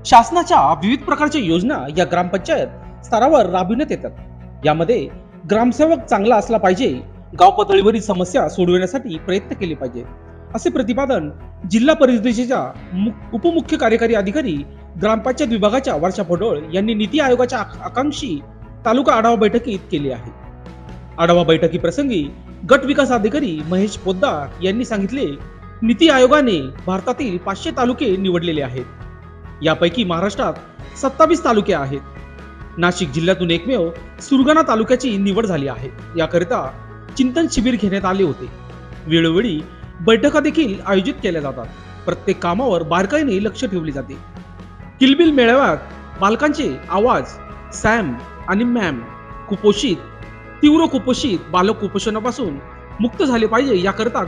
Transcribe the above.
शासनाच्या विविध प्रकारच्या योजना या ग्रामपंचायत स्तरावर राबविण्यात येतात। यामध्ये ग्रामसेवक चांगला असला पाहिजे, गाव पातळीवरील समस्या सोडवण्यासाठी प्रयत्न केले पाहिजे, असे प्रतिपादन जिल्हा परिषदेच्या उपमुख्य कार्यकारी अधिकारी ग्रामपंचायत विभागाच्या वर्षा पडोळ यांनी नीती आयोगाच्या आकांक्षी तालुका आढावा बैठकीत केले आहे। आढावा बैठकी प्रसंगी गट विकास अधिकारी महेश पोद्दार यांनी सांगितले, नीती आयोगाने भारतातील 500 तालुके निवडलेले आहेत। यापैकी महाराष्ट्रात 27 तालुके आहेत। नाशिक जिल्ह्यातून एकमेव सुरगाणा तालुक्याची निवड झाली आहे। याकरिता चिंतन शिबिर घेण्यात आले होते। वेळोवेळी बैठका देखील आयोजित केल्या जातात। प्रत्येक कामावर बारकाईने लक्ष ठेवले जाते। किलबिल मेळाव्यात बालकांचे आवाज सॅम आणि मॅम कुपोषित, तीव्र कुपोषित बालक कुपोषणापासून मुक्त झाले पाहिजे याकरिता